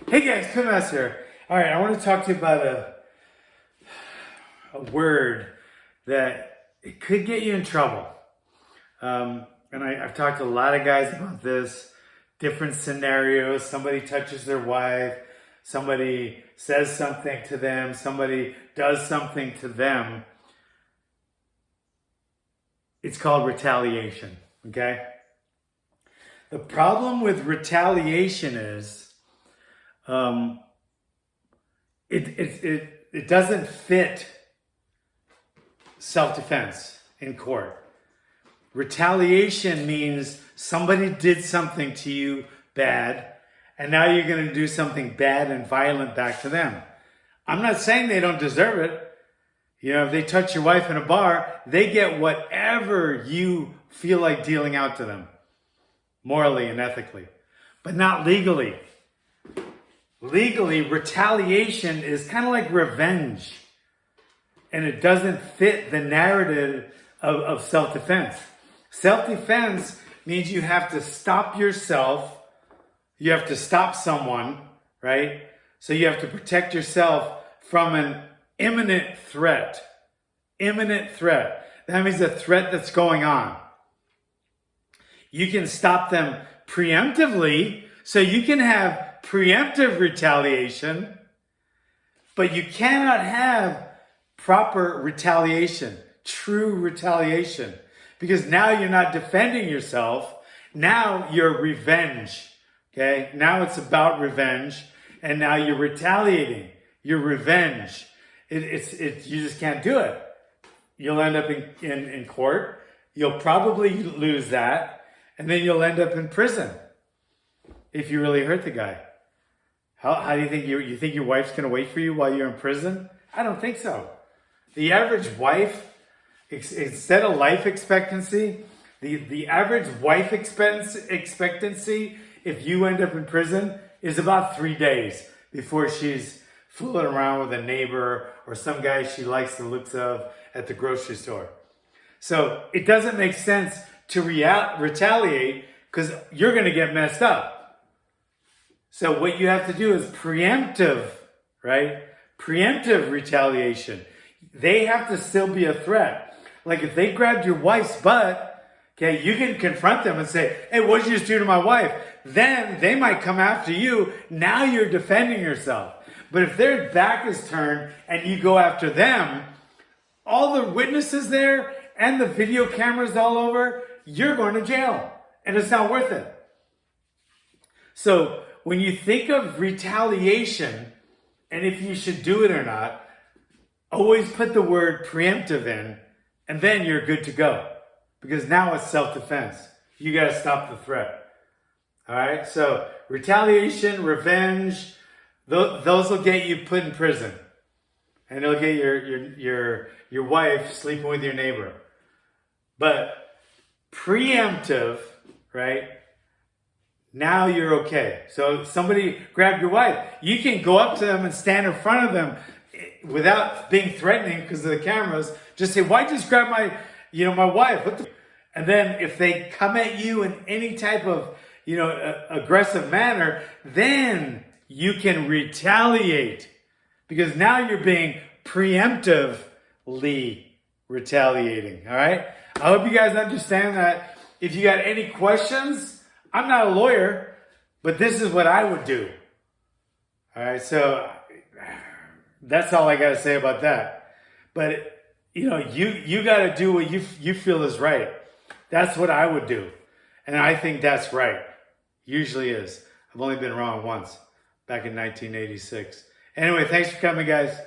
Hey guys, Pit here. All right, I want to talk to you about a word that it could get you in trouble. And I've talked to a lot of guys about this, different scenarios. Somebody touches their wife, somebody says something to them, somebody does something to them. It's called retaliation, okay? The problem with retaliation is it doesn't fit self-defense in court. Retaliation means somebody did something to you bad, and now you're going to do something bad and violent back to them. I'm not saying they don't deserve it. You know, if they touch your wife in a bar, they get whatever you feel like dealing out to them, morally and ethically, but not legally. Legally, retaliation is kind of like revenge, and it doesn't fit the narrative of self-defense. Self-defense means you have to stop yourself. You have to stop someone, right? So you have to protect yourself from an imminent threat. Imminent threat. That means a threat that's going on. You can stop them preemptively, so you can have preemptive retaliation, but you cannot have proper retaliation, true retaliation, because now you're not defending yourself. Now you're revenge. Okay? Now it's about revenge, and now you're retaliating. You're revenge. You just can't do it. You'll end up in court. You'll probably lose that, and then you'll end up in prison if you really hurt the guy. How do you think you think your wife's going to wait for you while you're in prison? I don't think so. The average wife, instead of life expectancy, the average wife expectancy, if you end up in prison, is about 3 days before she's fooling around with a neighbor or some guy she likes the looks of at the grocery store. So it doesn't make sense to retaliate because you're going to get messed up. So what you have to do is preemptive, right? Preemptive retaliation. They have to still be a threat. Like if they grabbed your wife's butt, okay, you can confront them and say, hey, what did you just do to my wife? Then they might come after you. Now you're defending yourself. But if their back is turned and you go after them, all the witnesses there and the video cameras all over, you're going to jail. And it's not worth it. So when you think of retaliation, and if you should do it or not, always put the word preemptive in, and then you're good to go. Because now it's self-defense. You got to stop the threat. All right? So retaliation, revenge, those will get you put in prison. And it'll get your wife sleeping with your neighbor. But preemptive, right? Now you're okay. So if somebody grabbed your wife, you can go up to them and stand in front of them without being threatening because of the cameras. Just say, why just grab my wife? And then if they come at you in any type of, aggressive manner, then you can retaliate because now you're being preemptively retaliating. All right. I hope you guys understand that. If you got any questions, I'm not a lawyer, but this is what I would do. All right, so that's all I got to say about that. But, you got to do what you feel is right. That's what I would do. And I think that's right. Usually is. I've only been wrong once, back in 1986. Anyway, thanks for coming, guys.